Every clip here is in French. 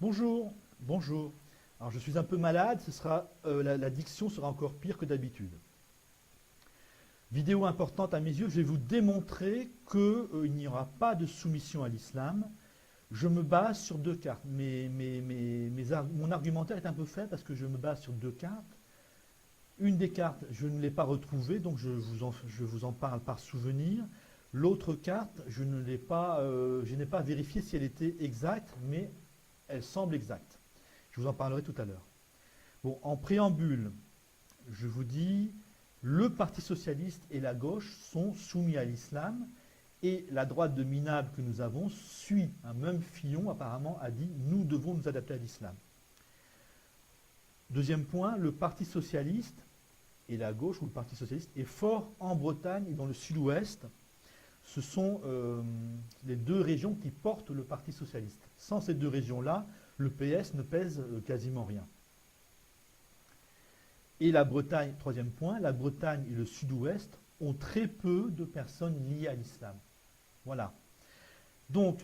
Bonjour, bonjour. Alors je suis un peu malade, la diction sera encore pire que d'habitude. Vidéo importante à mes yeux, je vais vous démontrer qu'il n'y aura pas de soumission à l'islam. Je me base sur deux cartes. Mon argumentaire est un peu faible parce que je me base sur deux cartes. Une des cartes, je ne l'ai pas retrouvée, donc je vous en parle par souvenir. L'autre carte, je n'ai pas vérifié si elle était exacte, mais elle semble exacte. Je vous en parlerai tout à l'heure. Bon, en préambule, je vous dis, le Parti socialiste et la gauche sont soumis à l'islam et la droite de Minab que nous avons suit un même Fillon apparemment a dit nous devons nous adapter à l'islam. Deuxième point, le Parti socialiste et la gauche ou le Parti socialiste est fort en Bretagne et dans le sud-ouest. Ce sont les deux régions qui portent le Parti socialiste. Sans ces deux régions-là, le PS ne pèse quasiment rien. Et la Bretagne, troisième point, la Bretagne et le sud-ouest ont très peu de personnes liées à l'islam. Voilà. Donc,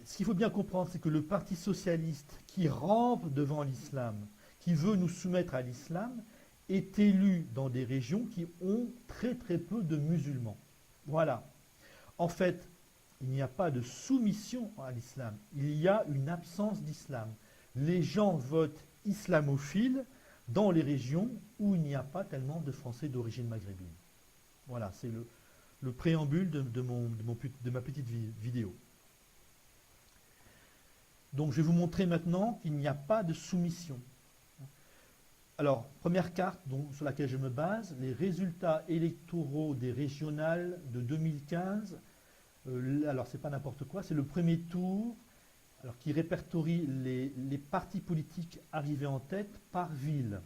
ce qu'il faut bien comprendre, c'est que le Parti socialiste qui rampe devant l'islam, qui veut nous soumettre à l'islam, est élu dans des régions qui ont très très peu de musulmans. Voilà. En fait, il n'y a pas de soumission à l'islam, il y a une absence d'islam. Les gens votent islamophiles dans les régions où il n'y a pas tellement de Français d'origine maghrébine. Voilà, c'est le préambule de ma petite vidéo. Donc je vais vous montrer maintenant qu'il n'y a pas de soumission. Alors, première carte sur laquelle je me base, les résultats électoraux des régionales de 2015. Alors, c'est pas n'importe quoi, c'est le premier tour alors, qui répertorie les partis politiques arrivés en tête par ville.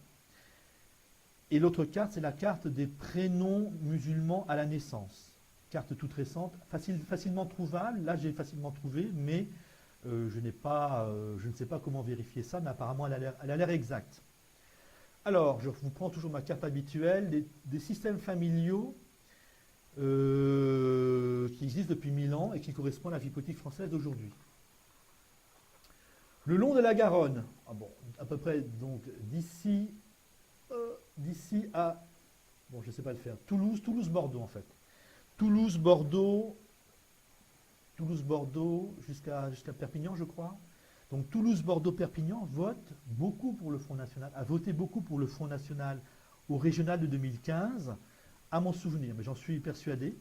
Et l'autre carte, c'est la carte des prénoms musulmans à la naissance. Carte toute récente, facilement trouvable. Là, j'ai facilement trouvé, mais je ne sais pas comment vérifier ça, mais apparemment, elle a l'air exacte. Alors, je vous prends toujours ma carte habituelle, des systèmes familiaux qui existent depuis 1000 ans et qui correspondent à la vie politique française d'aujourd'hui. Le long de la Garonne, à peu près donc d'ici à, je ne sais pas le faire, Toulouse-Bordeaux en fait. Toulouse-Bordeaux jusqu'à Perpignan, je crois. Donc Toulouse-Bordeaux-Perpignan vote beaucoup pour le Front National, a voté beaucoup pour le Front National au régional de 2015, à mon souvenir, mais j'en suis persuadé.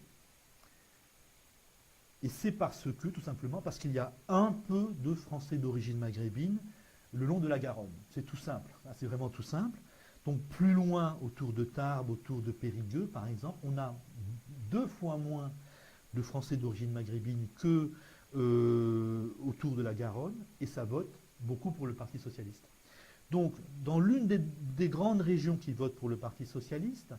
Et c'est tout simplement parce qu'il y a un peu de Français d'origine maghrébine le long de la Garonne. C'est tout simple, c'est vraiment tout simple. Donc plus loin, autour de Tarbes, autour de Périgueux, par exemple, on a 2 fois moins de Français d'origine maghrébine que autour de la Garonne, et ça vote beaucoup pour le Parti socialiste. Donc, dans l'une des grandes régions qui votent pour le Parti socialiste,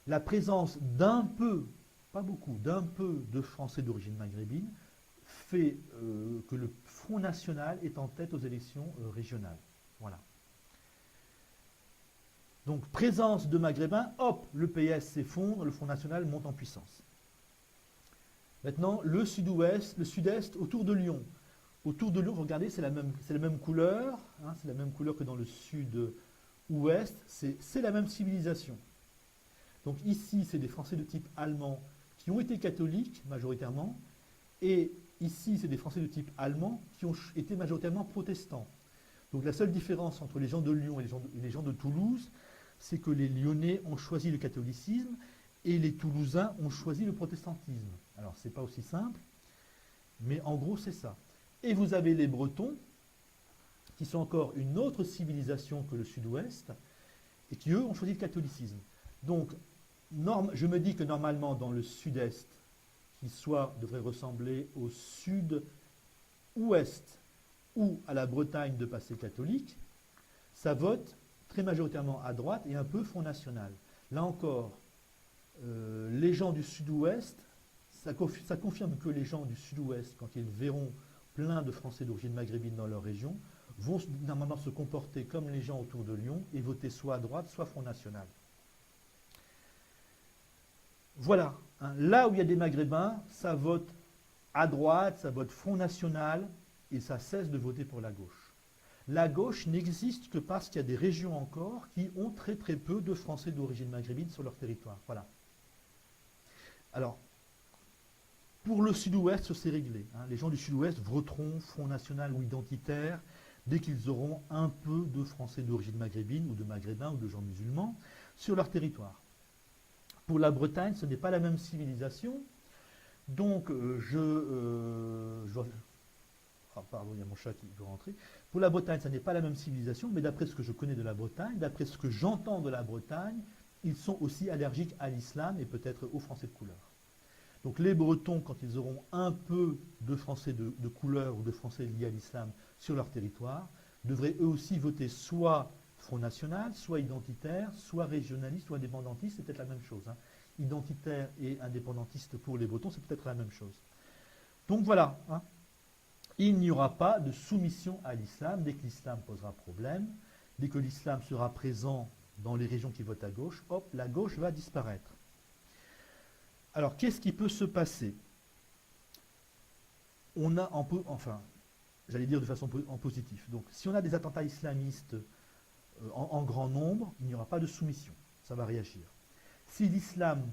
la présence d'un peu, pas beaucoup, d'un peu de Français d'origine maghrébine fait que le Front National est en tête aux élections régionales. Voilà. Donc, présence de Maghrébins, hop, le PS s'effondre, le Front National monte en puissance. Maintenant, le sud-ouest, le sud-est, autour de Lyon. Autour de Lyon, vous regardez, c'est la même couleur, hein, c'est la même couleur que dans le sud-ouest, c'est la même civilisation. Donc ici, c'est des Français de type allemand qui ont été catholiques, majoritairement, et ici, c'est des Français de type allemand qui ont été majoritairement protestants. Donc la seule différence entre les gens de Lyon et les gens de Toulouse, c'est que les Lyonnais ont choisi le catholicisme et les Toulousains ont choisi le protestantisme. Alors, ce n'est pas aussi simple, mais en gros, c'est ça. Et vous avez les Bretons, qui sont encore une autre civilisation que le sud-ouest, et qui, eux, ont choisi le catholicisme. Donc, je me dis que normalement, dans le sud-est, qui soit devrait ressembler au sud-ouest ou à la Bretagne de passé catholique, ça vote très majoritairement à droite et un peu Front National. Là encore, les gens du sud-ouest, ça confirme que les gens du sud-ouest, quand ils verront plein de Français d'origine maghrébine dans leur région, vont normalement se comporter comme les gens autour de Lyon et voter soit à droite, soit Front National. Voilà, hein, là où il y a des Maghrébins, ça vote à droite, ça vote Front National, et ça cesse de voter pour la gauche. La gauche n'existe que parce qu'il y a des régions encore qui ont très très peu de Français d'origine maghrébine sur leur territoire. Voilà. Alors, pour le sud-ouest, c'est réglé. Hein. Les gens du sud-ouest voteront Front National ou identitaire dès qu'ils auront un peu de Français d'origine maghrébine ou de maghrébins ou de gens musulmans sur leur territoire. Pour la Bretagne, ce n'est pas la même civilisation. Donc, ah, pardon, il y a mon chat qui veut rentrer. Pour la Bretagne, ça n'est pas la même civilisation, mais d'après ce que je connais de la Bretagne, d'après ce que j'entends de la Bretagne, ils sont aussi allergiques à l'islam et peut-être aux Français de couleur. Donc les Bretons, quand ils auront un peu de Français de couleur ou de Français liés à l'islam sur leur territoire, devraient eux aussi voter soit Front National, soit identitaire, soit régionaliste, soit indépendantiste, c'est peut-être la même chose. Hein. Identitaire et indépendantiste pour les Bretons, c'est peut-être la même chose. Donc voilà, hein. Il n'y aura pas de soumission à l'islam dès que l'islam posera problème, dès que l'islam sera présent dans les régions qui votent à gauche, hop, la gauche va disparaître. Alors, qu'est-ce qui peut se passer? On a j'allais dire de façon en positif. Donc, si on a des attentats islamistes en grand nombre, il n'y aura pas de soumission. Ça va réagir. Si l'islam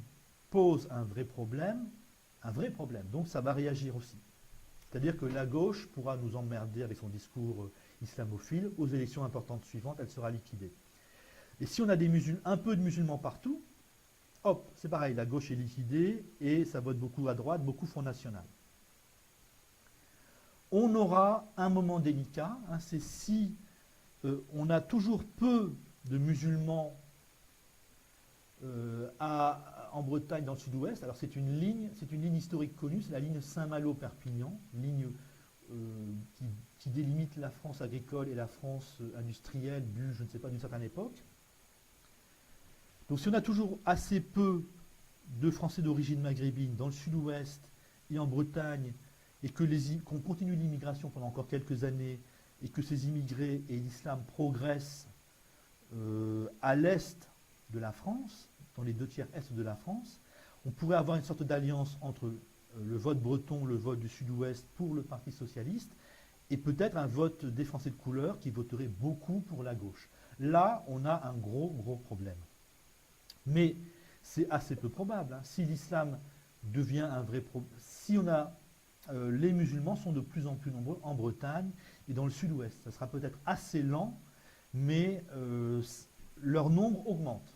pose un vrai problème, donc ça va réagir aussi. C'est-à-dire que la gauche pourra nous emmerder avec son discours islamophile. Aux élections importantes suivantes, elle sera liquidée. Et si on a un peu de musulmans partout, hop, c'est pareil, la gauche est liquidée et ça vote beaucoup à droite, beaucoup Front National. On aura un moment délicat, hein, c'est si on a toujours peu de musulmans en Bretagne, dans le sud-ouest. Alors c'est une ligne historique connue, c'est la ligne Saint-Malo-Perpignan, ligne qui délimite la France agricole et la France industrielle du, je ne sais pas, d'une certaine époque. Donc si on a toujours assez peu de Français d'origine maghrébine dans le sud-ouest et en Bretagne, et qu'on continue l'immigration pendant encore quelques années, et que ces immigrés et l'islam progressent à l'est de la France, dans les 2/3 est de la France, on pourrait avoir une sorte d'alliance entre le vote breton, le vote du sud-ouest pour le Parti socialiste, et peut-être un vote des Français de couleur qui voterait beaucoup pour la gauche. Là, on a un gros problème. Mais c'est assez peu probable. Hein. Si l'islam devient un vrai problème, les musulmans sont de plus en plus nombreux en Bretagne et dans le sud-ouest. Ça sera peut-être assez lent, mais leur nombre augmente.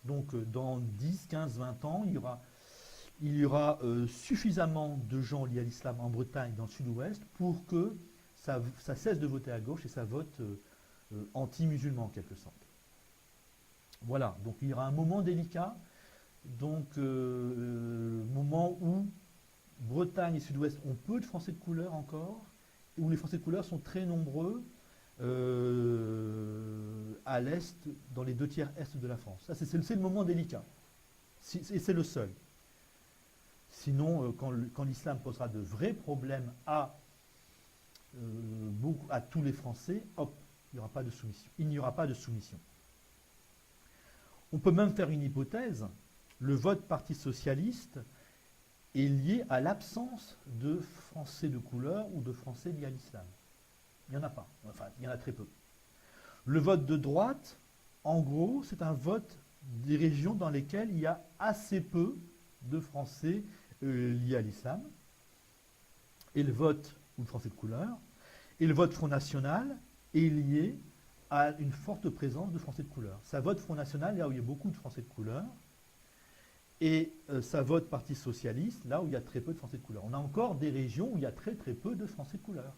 Donc dans 10, 15, 20 ans, il y aura suffisamment de gens liés à l'islam en Bretagne, dans le sud-ouest, pour que ça cesse de voter à gauche et ça vote anti-musulman en quelque sorte. Voilà, donc il y aura un moment délicat, donc moment où Bretagne et Sud-Ouest ont peu de Français de couleur encore, et où les Français de couleur sont très nombreux à l'est, dans les 2/3 est de la France. Ça, c'est le moment délicat, et c'est le seul. Sinon, quand l'islam posera de vrais problèmes à tous les Français, hop, il n'y aura pas de soumission. Il n'y aura pas de soumission. On peut même faire une hypothèse, le vote Parti socialiste est lié à l'absence de Français de couleur ou de Français liés à l'islam. Il n'y en a pas, enfin il y en a très peu. Le vote de droite, en gros, c'est un vote des régions dans lesquelles il y a assez peu de Français liés à l'islam, et le vote, ou de Français de couleur, et le vote Front National est lié à une forte présence de Français de couleur. Ça vote Front National là où il y a beaucoup de Français de couleur, et ça vote Parti socialiste là où il y a très peu de Français de couleur. On a encore des régions où il y a très peu de Français de couleur.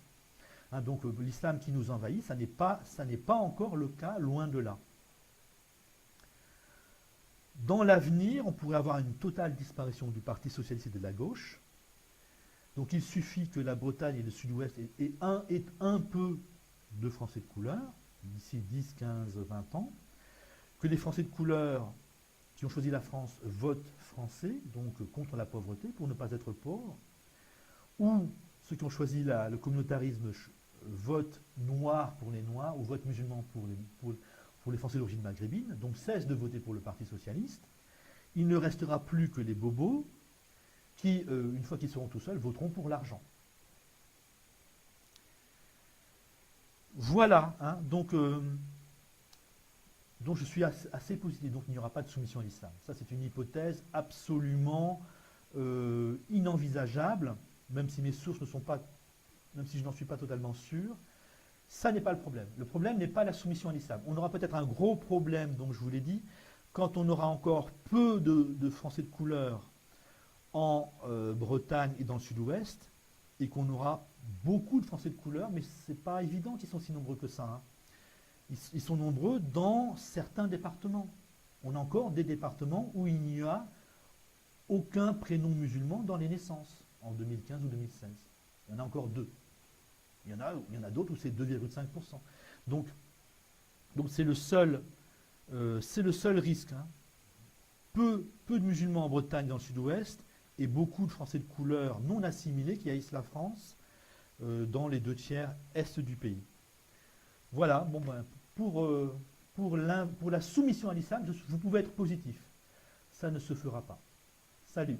Hein, donc l'islam qui nous envahit, ça n'est pas encore le cas, loin de là. Dans l'avenir, on pourrait avoir une totale disparition du Parti socialiste et de la gauche. Donc il suffit que la Bretagne et le sud-ouest aient un peu de Français de couleur, d'ici 10, 15, 20 ans, que les Français de couleur qui ont choisi la France votent français, donc contre la pauvreté, pour ne pas être pauvres, ou ceux qui ont choisi le communautarisme votent noir pour les noirs, ou votent musulmans pour les Français d'origine maghrébine, donc cessent de voter pour le Parti socialiste. Il ne restera plus que les bobos qui, une fois qu'ils seront tout seuls, voteront pour l'argent. Voilà, hein, donc je suis assez positif. Donc il n'y aura pas de soumission à l'islam. Ça, c'est une hypothèse absolument inenvisageable, même si mes sources ne sont pas, même si je n'en suis pas totalement sûr. Ça n'est pas le problème. Le problème n'est pas la soumission à l'islam. On aura peut-être un gros problème, donc je vous l'ai dit, quand on aura encore peu de Français de couleur en Bretagne et dans le sud-ouest, et qu'on aura beaucoup de Français de couleur, mais ce n'est pas évident qu'ils sont si nombreux que ça, hein. Ils sont nombreux dans certains départements. On a encore des départements où il n'y a aucun prénom musulman dans les naissances, en 2015 ou 2016. Il y en a encore deux. Il y en a d'autres où c'est 2,5%. Donc c'est le seul risque, hein. Peu de musulmans en Bretagne dans le sud-ouest et beaucoup de Français de couleur non assimilés qui haïssent la France dans les 2/3 est du pays. Voilà, bon ben, pour la soumission à l'islam, vous pouvez être positif. Ça ne se fera pas. Salut.